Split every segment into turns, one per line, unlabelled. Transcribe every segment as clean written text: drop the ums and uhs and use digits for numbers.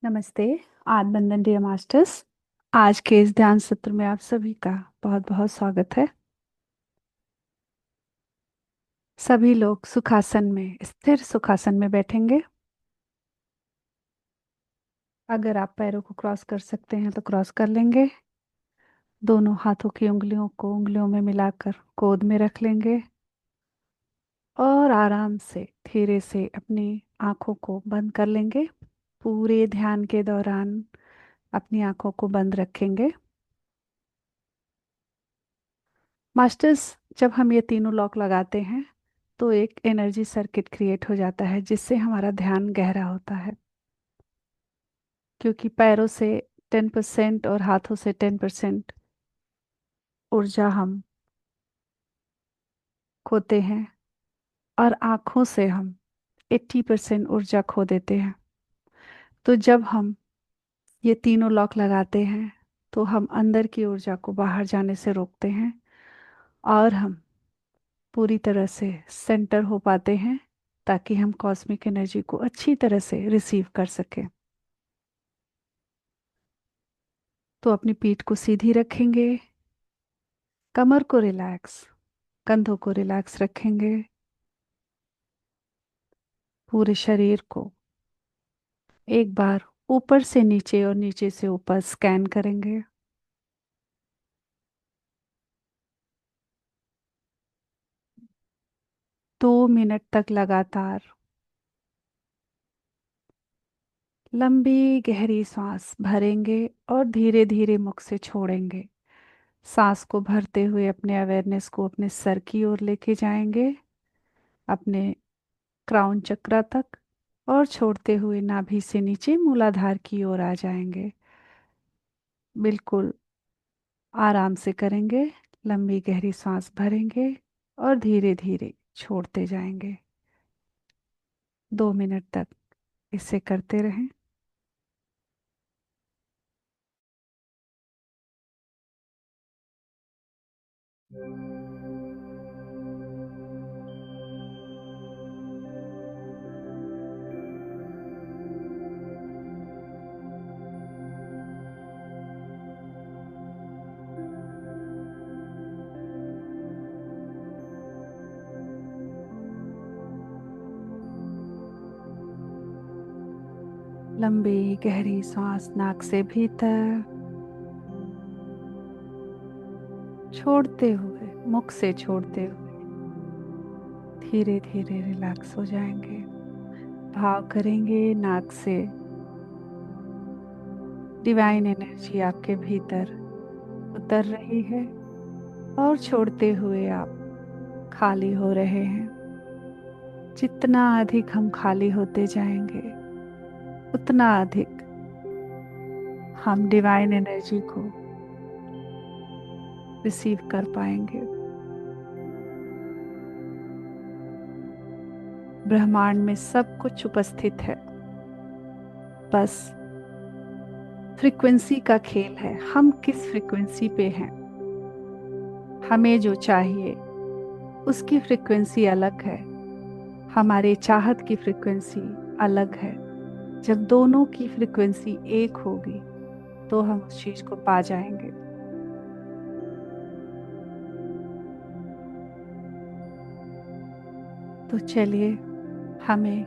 नमस्ते। आद बंदन डियर मास्टर्स। आज के इस ध्यान सत्र में आप सभी का बहुत बहुत स्वागत है। सभी लोग सुखासन में स्थिर सुखासन में बैठेंगे। अगर आप पैरों को क्रॉस कर सकते हैं तो क्रॉस कर लेंगे। दोनों हाथों की उंगलियों को उंगलियों में मिलाकर गोद में रख लेंगे और आराम से धीरे से अपनी आंखों को बंद कर लेंगे। पूरे ध्यान के दौरान अपनी आंखों को बंद रखेंगे। मास्टर्स, जब हम ये तीनों लॉक लगाते हैं तो एक एनर्जी सर्किट क्रिएट हो जाता है जिससे हमारा ध्यान गहरा होता है। क्योंकि पैरों से 10% और हाथों से 10% ऊर्जा हम खोते हैं और आँखों से हम 80% ऊर्जा खो देते हैं। तो जब हम ये तीनों लॉक लगाते हैं तो हम अंदर की ऊर्जा को बाहर जाने से रोकते हैं और हम पूरी तरह से सेंटर हो पाते हैं ताकि हम कॉस्मिक एनर्जी को अच्छी तरह से रिसीव कर सकें। तो अपनी पीठ को सीधी रखेंगे, कमर को रिलैक्स, कंधों को रिलैक्स रखेंगे। पूरे शरीर को एक बार ऊपर से नीचे और नीचे से ऊपर स्कैन करेंगे। 2 मिनट तक लगातार लंबी गहरी सांस भरेंगे और धीरे धीरे मुख से छोड़ेंगे। सांस को भरते हुए अपने अवेयरनेस को अपने सर की ओर लेके जाएंगे, अपने क्राउन चक्रा तक, और छोड़ते हुए नाभि से नीचे मूलाधार की ओर आ जाएंगे। बिल्कुल आराम से करेंगे। लंबी गहरी सांस भरेंगे और धीरे धीरे छोड़ते जाएंगे। 2 मिनट तक इसे करते रहें। लंबी गहरी सांस नाक से भीतर, छोड़ते हुए मुख से छोड़ते हुए धीरे धीरे रिलैक्स हो जाएंगे। भाव करेंगे नाक से डिवाइन एनर्जी आपके भीतर उतर रही है और छोड़ते हुए आप खाली हो रहे हैं। जितना अधिक हम खाली होते जाएंगे उतना अधिक हम डिवाइन एनर्जी को रिसीव कर पाएंगे। ब्रह्मांड में सब कुछ उपस्थित है, बस फ्रीक्वेंसी का खेल है। हम किस फ्रीक्वेंसी पे हैं, हमें जो चाहिए उसकी फ्रीक्वेंसी अलग है, हमारे चाहत की फ्रीक्वेंसी अलग है। जब दोनों की फ्रीक्वेंसी एक होगी तो हम उस चीज को पा जाएंगे। तो चलिए, हमें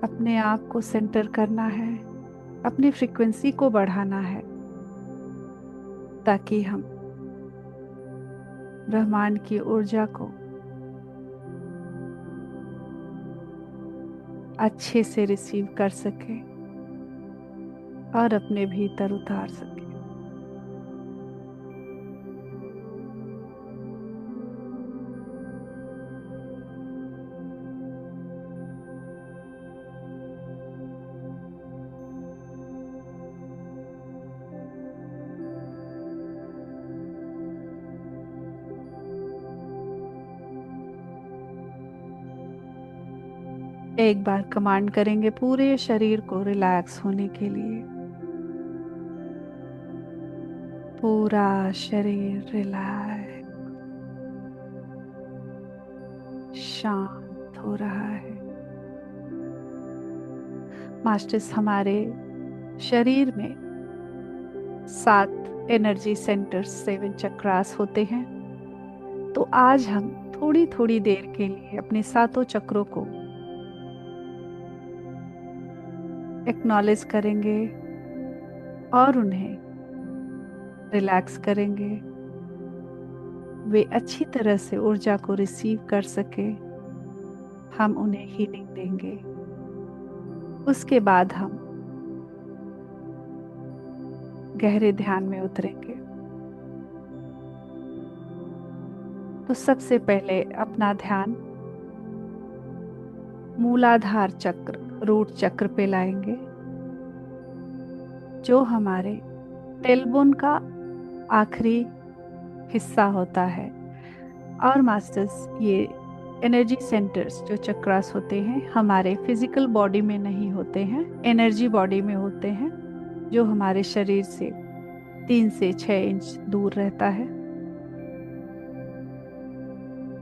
अपने आप को सेंटर करना है, अपनी फ्रीक्वेंसी को बढ़ाना है ताकि हम ब्रह्मांड की ऊर्जा को अच्छे से रिसीव कर सकें और अपने भीतर उतार सकें। एक बार कमांड करेंगे पूरे शरीर को रिलैक्स होने के लिए। पूरा शरीर रिलैक्स, शांत हो रहा है। मास्टर्स, हमारे शरीर में 7 एनर्जी सेंटर्स, 7 चक्रास होते हैं। तो आज हम थोड़ी थोड़ी देर के लिए अपने सातों चक्रों को एक्नॉलेज करेंगे और उन्हें रिलैक्स करेंगे। वे अच्छी तरह से ऊर्जा को रिसीव कर सके, हम उन्हें हीलिंग देंगे। उसके बाद हम गहरे ध्यान में उतरेंगे। तो सबसे पहले अपना ध्यान मूलाधार चक्र, रूट चक्र पे लाएंगे, जो हमारे टेलबोन का आखिरी हिस्सा होता है। और मास्टर्स, ये एनर्जी सेंटर्स जो चक्रास होते हैं हमारे फिजिकल बॉडी में नहीं होते हैं, एनर्जी बॉडी में होते हैं, जो हमारे शरीर से 3 से 6 इंच दूर रहता है।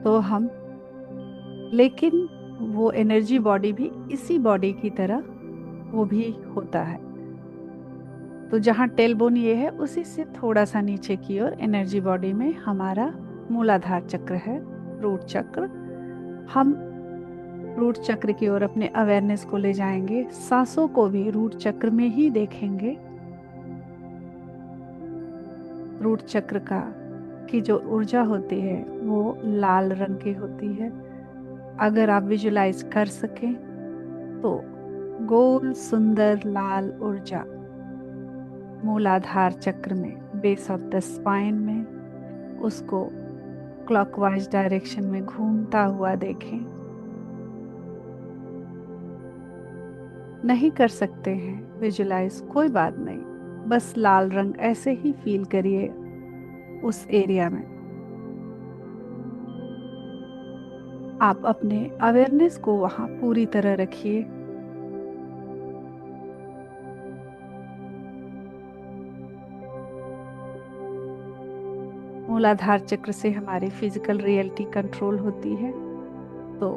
तो हम, लेकिन वो एनर्जी बॉडी भी इसी बॉडी की तरह वो भी होता है। तो जहाँ टेलबोन ये है, उसी से थोड़ा सा नीचे की ओर एनर्जी बॉडी में हमारा मूलाधार चक्र है, रूट चक्र। हम रूट चक्र की ओर अपने अवेयरनेस को ले जाएंगे, सांसों को भी रूट चक्र में ही देखेंगे। रूट चक्र की जो ऊर्जा होती है वो लाल रंग की होती है। अगर आप विजुलाइज कर सकें तो गोल सुंदर लाल ऊर्जा मूलाधार चक्र में, बेस ऑफ द स्पाइन में, उसको क्लॉकवाइज डायरेक्शन में घूमता हुआ देखें। नहीं कर सकते हैं विजुलाइज, कोई बात नहीं, बस लाल रंग ऐसे ही फील करिए उस एरिया में। आप अपने अवेयरनेस को वहां पूरी तरह रखिए। मूलाधार चक्र से हमारी फिजिकल रियलिटी कंट्रोल होती है। तो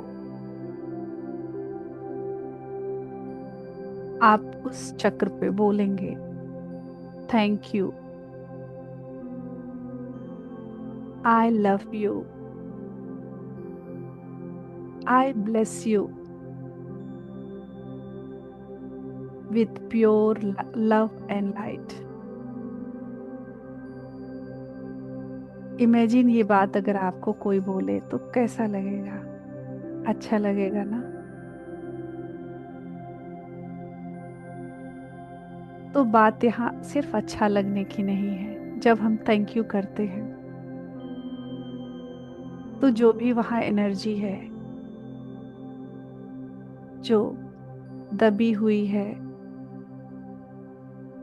आप उस चक्र पे बोलेंगे, thank you, I love you, I bless you with pure love and light। Imagine ये बात अगर आपको कोई बोले तो कैसा लगेगा? अच्छा लगेगा ना? तो बात यहाँ सिर्फ अच्छा लगने की नहीं है। जब हम थैंक यू करते हैं तो जो भी वहाँ एनर्जी है, जो दबी हुई है,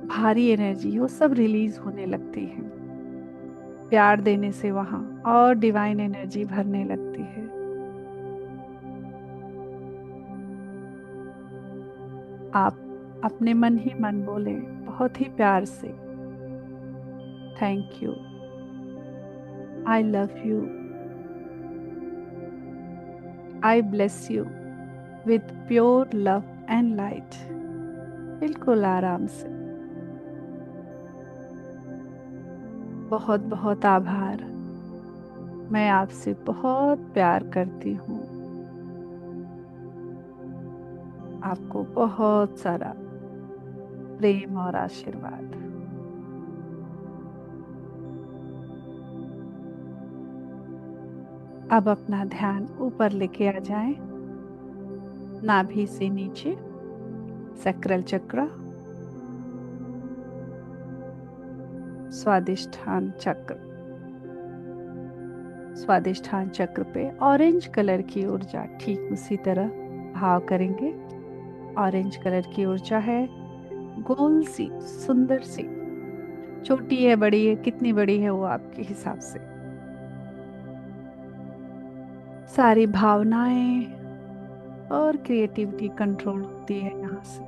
भारी एनर्जी, वो सब रिलीज होने लगती है। प्यार देने से वहाँ और डिवाइन एनर्जी भरने लगती है। आप अपने मन ही मन बोले बहुत ही प्यार से, thank you, I love you, I bless you with pure love and light. बिल्कुल आराम से। बहुत बहुत आभार, मैं आपसे बहुत प्यार करती हूँ। आपको बहुत सारा प्रेम और आशीर्वाद। अब अपना ध्यान ऊपर लेके आ जाएं, नाभि से नीचे सैक्रल चक्र, स्वादिष्ठान चक्र। स्वादिष्ठान चक्र पे ऑरेंज कलर की ऊर्जा ठीक उसी तरह भाव करेंगे। ऑरेंज कलर की ऊर्जा है, गोल सी, सुंदर सी, छोटी है बड़ी है, कितनी बड़ी है वो आपके हिसाब से। सारी भावनाएं और क्रिएटिविटी कंट्रोल होती है यहाँ से।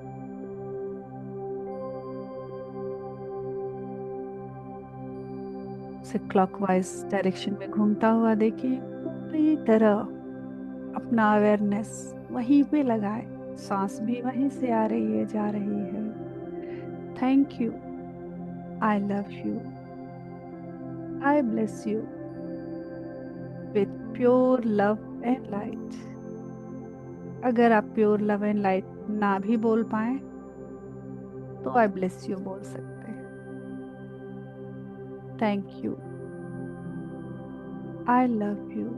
उसे क्लॉकवाइज डायरेक्शन में घूमता हुआ देखिए, पूरी तरह अपना अवेयरनेस वहीं पे लगाए, सांस भी वहीं से आ रही है, जा रही है। Thank you, I love you, I bless you with pure love and light. अगर आप प्योर लव एंड लाइट ना भी बोल पाए तो आई ब्लेस यू बोल सकते हैं। Thank you, I love you,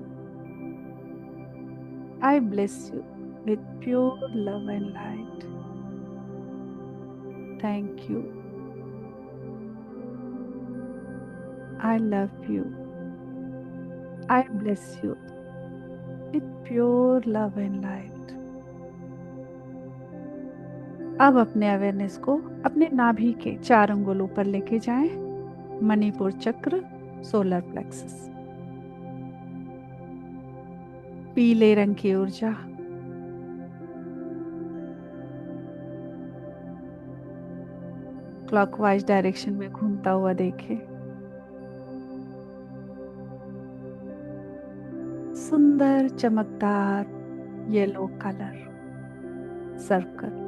I bless you with pure love and light. Thank you, I love you, I bless you with pure love and light. अब अपने अवेयरनेस को अपने नाभि के 4 अंगुलों पर लेके जाएं। मणिपुर चक्र, सोलर प्लेक्सस। पीले रंग की ऊर्जा क्लॉकवाइज डायरेक्शन में घूमता हुआ देखें। सुंदर चमकदार येलो कलर सर्कल।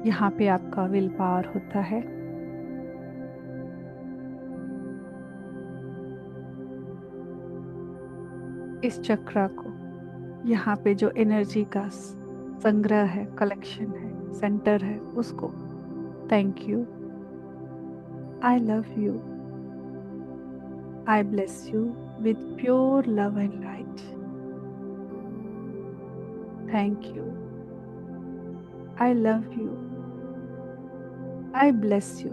यहाँ पे आपका विल पावर होता है। इस चक्र को, यहाँ पे जो एनर्जी का संग्रह है, कलेक्शन है, सेंटर है, उसको thank you, I love you, I bless you with pure love and light. Thank you, I love you, I bless you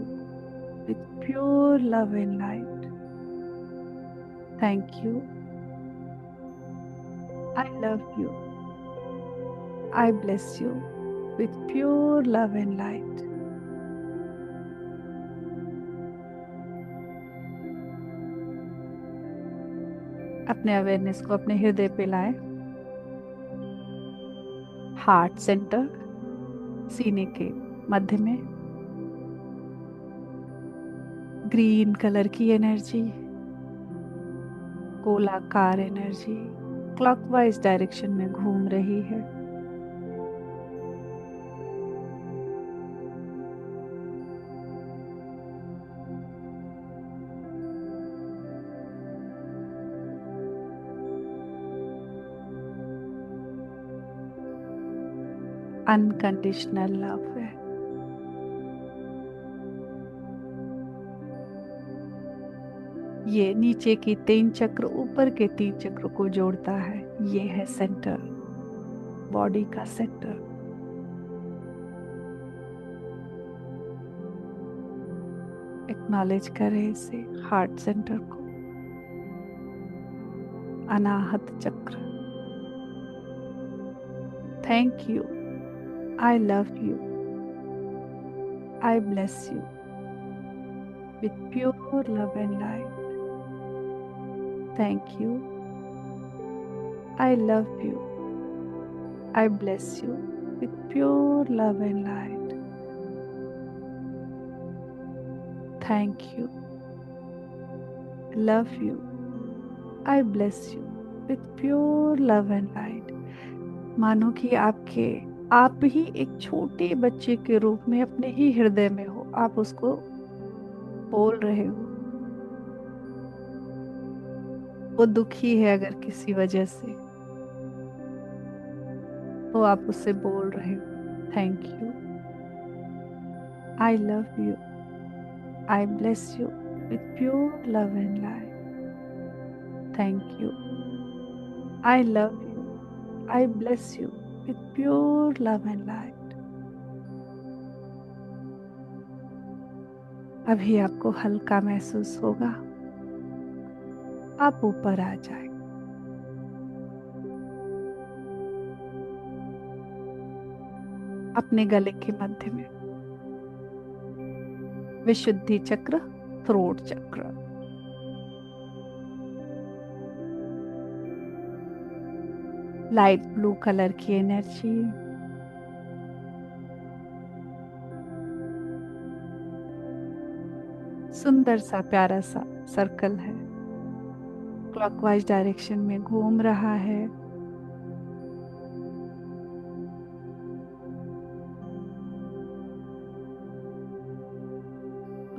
with pure love and light. Thank you, I love you, I bless you with pure love and light. अपने awareness को अपने हृदय पे लाएं। Heart centre, सीने के मध्य में green colour की एनर्जी, गोलाकार एनर्जी क्लॉकवाइज डायरेक्शन में घूम रही है। अनकंडीशनल लव है। ये नीचे की 3 चक्र, ऊपर के 3 चक्र को जोड़ता है। ये है सेंटर, बॉडी का सेंटर। एक्नॉलेज करें इसे, हार्ट सेंटर को। अनाहत चक्र। Thank you, I love you, I bless you with pure love and light. Thank you, I love you, I bless you with pure love and light. Thank you, love you, I bless you with pure love and light. मानो कि आप ही एक छोटे बच्चे के रूप में अपने ही हृदय में हो। आप उसको बोल रहे हो। वो दुखी है अगर किसी वजह से, तो आप उससे बोल रहे हो thank you, I love you, I bless you with pure love and light. Thank you, I love you, I bless you with pure love and light. अभी आपको हल्का महसूस होगा। आप ऊपर आ जाए। अपने गले के मध्य में विशुद्धि चक्र, थ्रोट चक्र। लाइट ब्लू कलर की एनर्जी सुंदर सा प्यारा सा सर्कल है, क्लॉकवाइज डायरेक्शन में घूम रहा है।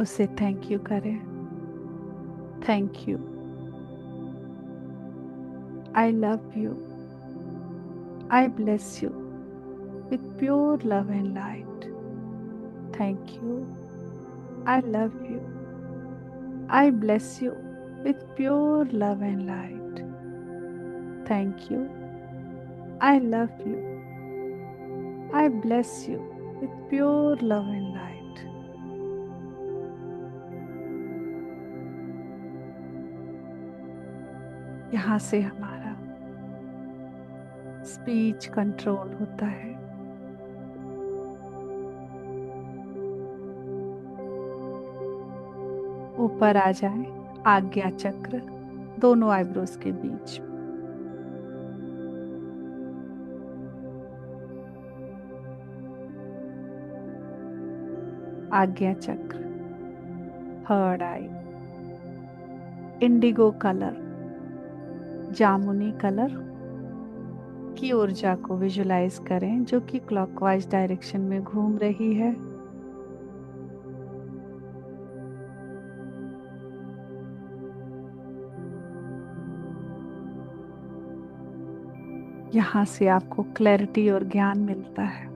उसे थैंक यू करें। Thank you, I love you, I bless you with pure love and light. Thank you. I love you. I bless you with pure love and light. Thank you. I love you. I bless you with pure love and light. यहाँ से हमारा speech control होता है। ऊपर आ जाए आज्ञा चक्र, दोनों आईब्रोज के बीच। आज्ञा चक्र, थर्ड आई, इंडिगो कलर, जामुनी कलर की ऊर्जा को विजुलाइज करें जो कि क्लॉकवाइज डायरेक्शन में घूम रही है। यहाँ से आपको क्लैरिटी और ज्ञान मिलता है।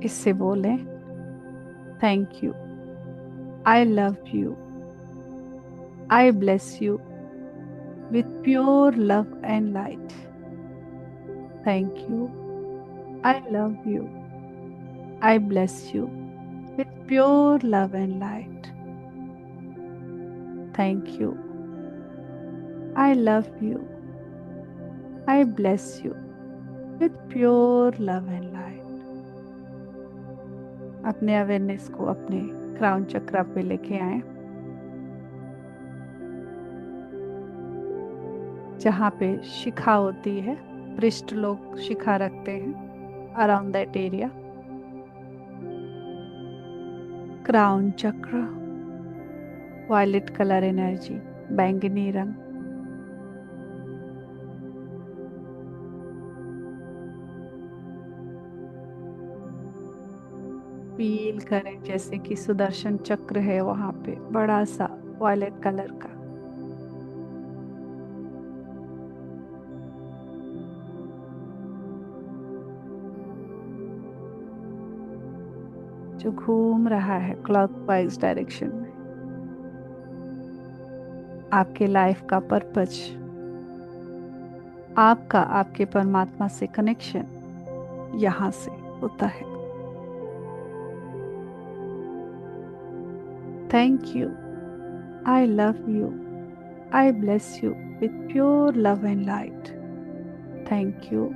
इससे बोलें, thank you, I love you, I bless you with pure love and light. Thank you, I love you, I bless you with pure love and light. Thank you, I love you, I bless you with pure love and light. अपने awareness को अपने crown चक्रा पे लेके आए, जहाँ पे शिखा होती है। पृष्ठ लोग शिखा रखते हैं अराउंड दैट एरिया। क्राउन चक्र, वायलेट कलर एनर्जी, बैंगनी रंग। फील करें जैसे कि सुदर्शन चक्र है वहां पे, बड़ा सा वायलेट कलर का। जो घूम रहा है क्लॉकवाइज डायरेक्शन में। आपके लाइफ का पर्पज, आपका आपके परमात्मा से कनेक्शन यहाँ से होता है। Thank you, I love you, I bless you with pure love and light. Thank you,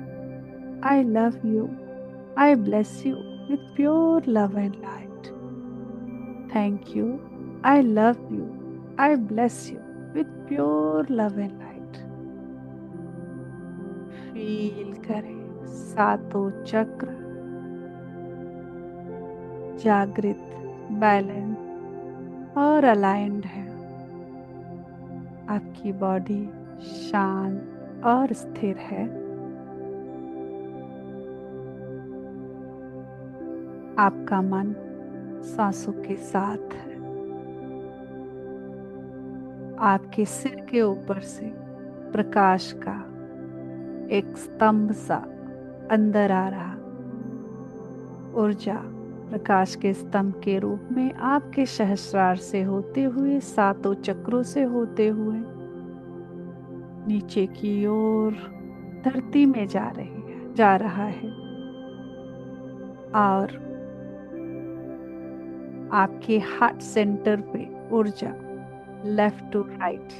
I love you, I bless you with pure love and light. Thank you. I love you. I bless you with pure love and light. Feel करें सातों चक्र जागृत, balance और aligned है। आपकी body शांत और स्थिर है। आपका मन सांसों के साथ है। आपके सिर के ऊपर से प्रकाश का एक स्तंभ सा अंदर आ रहा। ऊर्जा प्रकाश के स्तंभ के रूप में आपके सहस्रार से होते हुए, सातों चक्रों से होते हुए नीचे की ओर धरती में जा रहा है। और आपके हार्ट सेंटर पे ऊर्जा लेफ्ट टू राइट,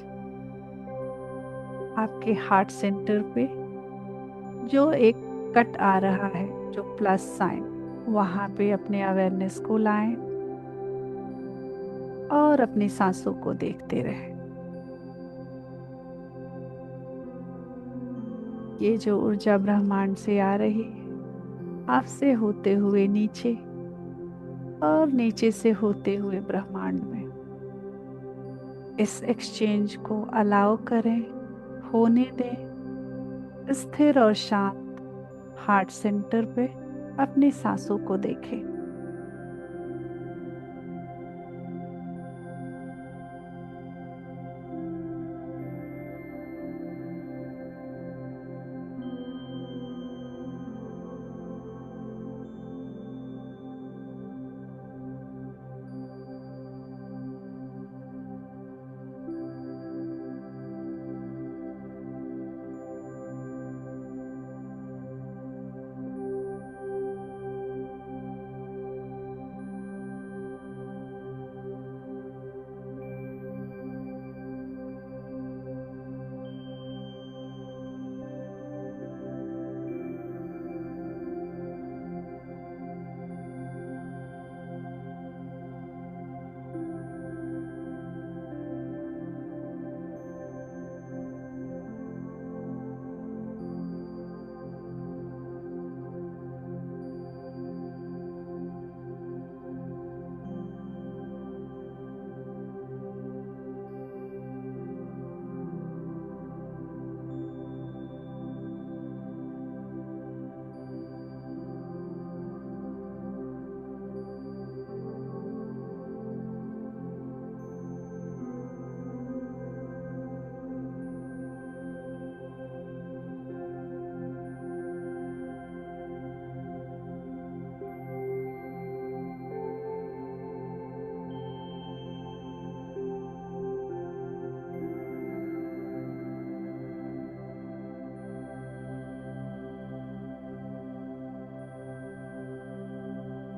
आपके हार्ट सेंटर पे जो एक कट आ रहा है, जो प्लस साइन, वहां पे अपने अवेयरनेस को लाएं और अपनी सांसों को देखते रहें। ये जो ऊर्जा ब्रह्मांड से आ रही है, आपसे होते हुए नीचे और नीचे से होते हुए ब्रह्मांड में, इस एक्सचेंज को अलाउ करें, होने दें। स्थिर और शांत हार्ट सेंटर पे अपनी सांसों को देखें।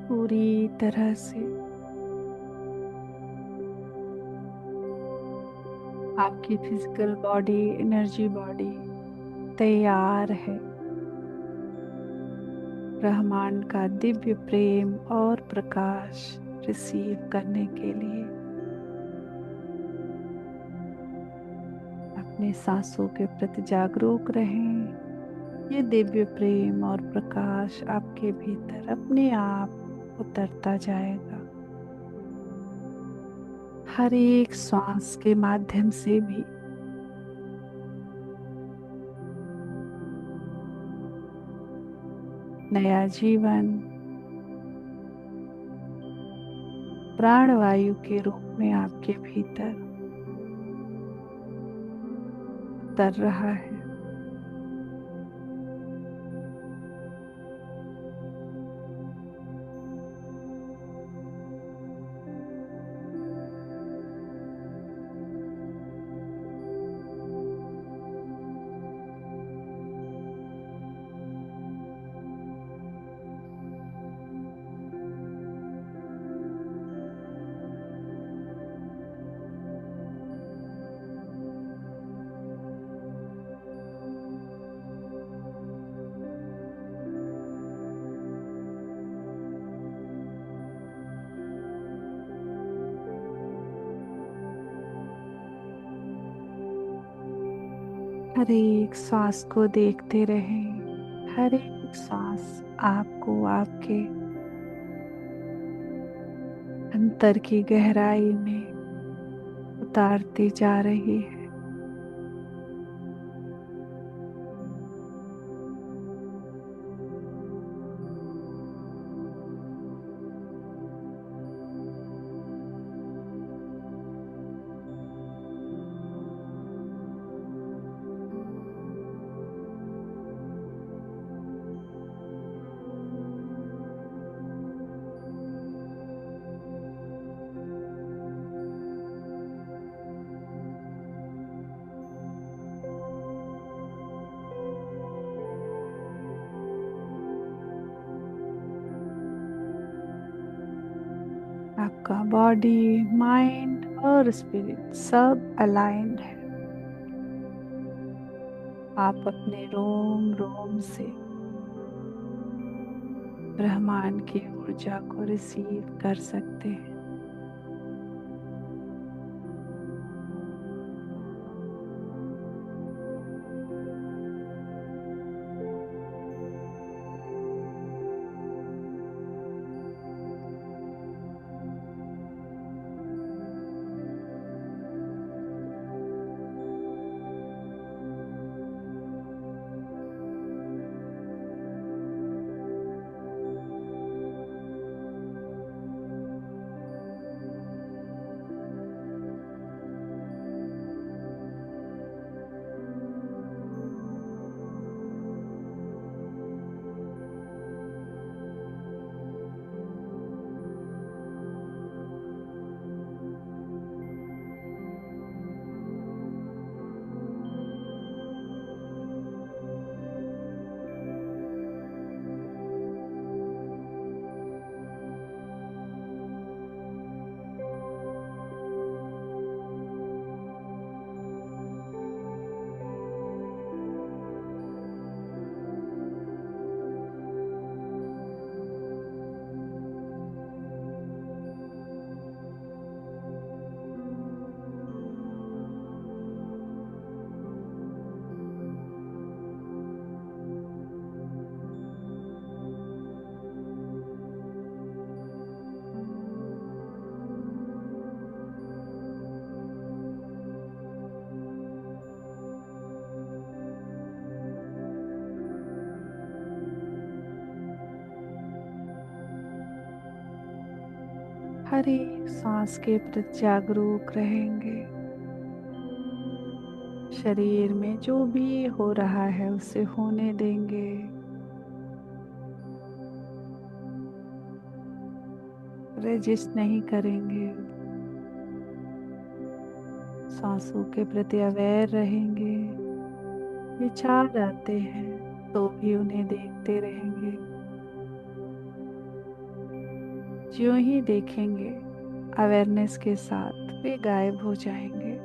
पूरी तरह से आपकी फिजिकल बॉडी, एनर्जी बॉडी तैयार है ब्रह्मांड का दिव्य प्रेम और प्रकाश रिसीव करने के लिए। अपने सांसों के प्रति जागरूक रहें। ये दिव्य प्रेम और प्रकाश आपके भीतर अपने आप उतरता जाएगा। हर एक श्वास के माध्यम से भी नया जीवन प्राणवायु के रूप में आपके भीतर उतर रहा है। हर एक सांस को देखते रहें। हर एक सांस आपको आपके अंतर की गहराई में उतारती जा रही है। आपका बॉडी, माइंड और स्पिरिट सब अलाइंड है। आप अपने रोम रोम से ब्रह्मांड की ऊर्जा को रिसीव कर सकते हैं। हर एक सांस के प्रति जागरूक रहेंगे। शरीर में जो भी हो रहा है उसे होने देंगे। रजिस्ट नहीं करेंगे। सांसों के प्रति अवेयर रहेंगे। विचार आते हैं तो भी उन्हें देखते रहेंगे। ज्यों ही देखेंगे अवेयरनेस के साथ वे गायब हो जाएंगे।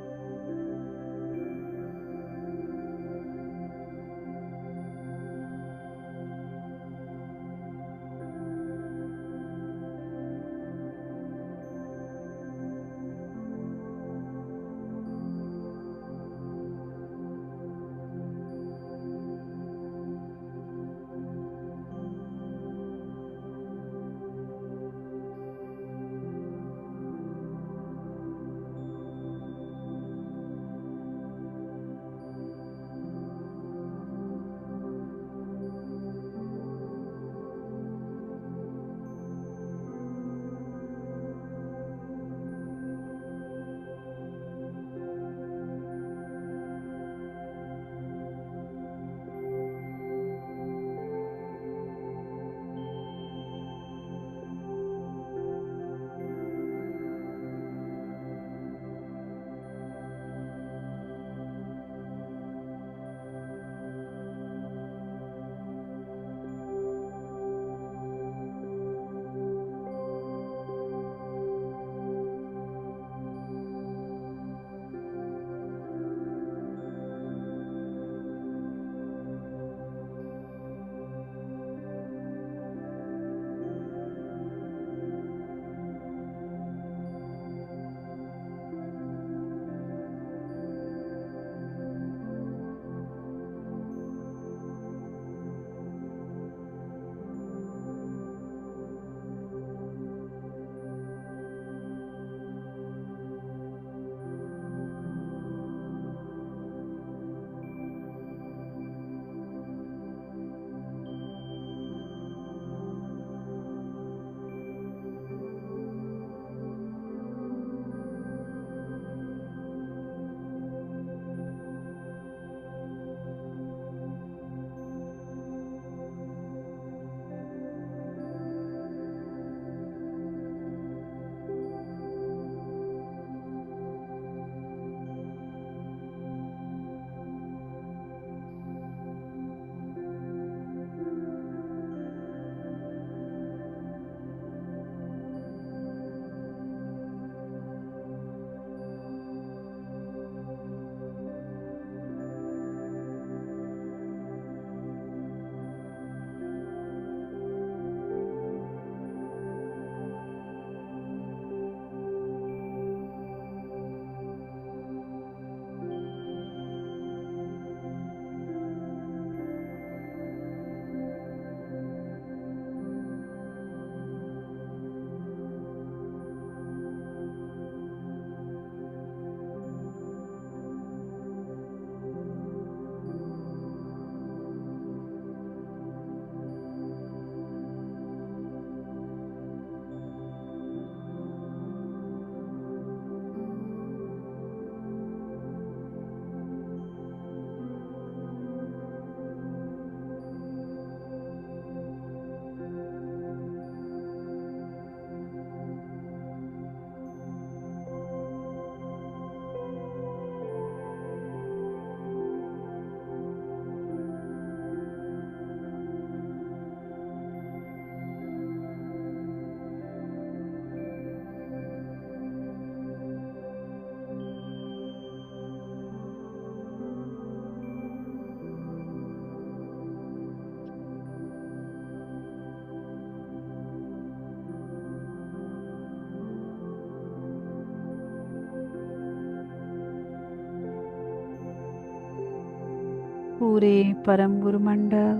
पूरे परम गुरु मंडल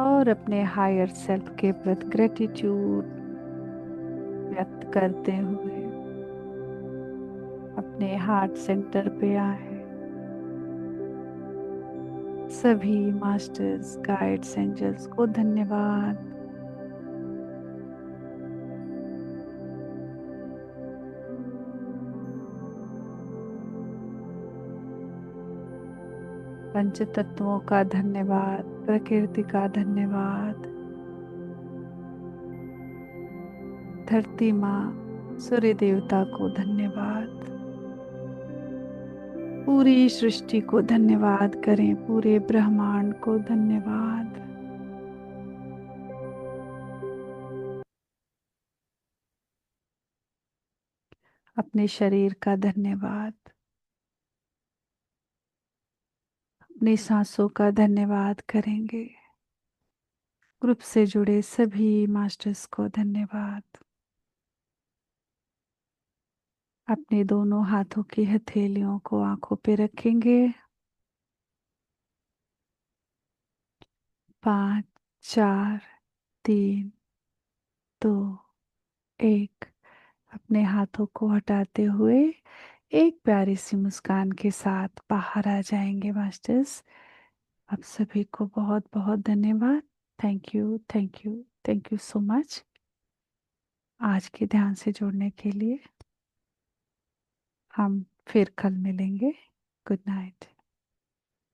और अपने हायर सेल्फ के प्रति ग्रेटिट्यूड व्यक्त करते हुए अपने हार्ट सेंटर पे आए। सभी मास्टर्स, गाइड्स, एंजल्स को धन्यवाद। पंच तत्वों का धन्यवाद, प्रकृति का धन्यवाद, धरती माँ, सूर्य देवता को धन्यवाद। पूरी सृष्टि को धन्यवाद करें, पूरे ब्रह्मांड को धन्यवाद। अपने शरीर का धन्यवाद, अपनी सांसों का धन्यवाद करेंगे। ग्रुप से जुड़े सभी मास्टर्स को धन्यवाद। अपने दोनों हाथों की हथेलियों को आंखों पे रखेंगे। 5, 4, 3, 2, 1। अपने हाथों को हटाते हुए एक प्यारी सी मुस्कान के साथ बाहर आ जाएंगे मास्टर्स। आप सभी को बहुत बहुत धन्यवाद। Thank you, thank you, thank you so much आज के ध्यान से जुड़ने के लिए। हम फिर कल मिलेंगे। Good night.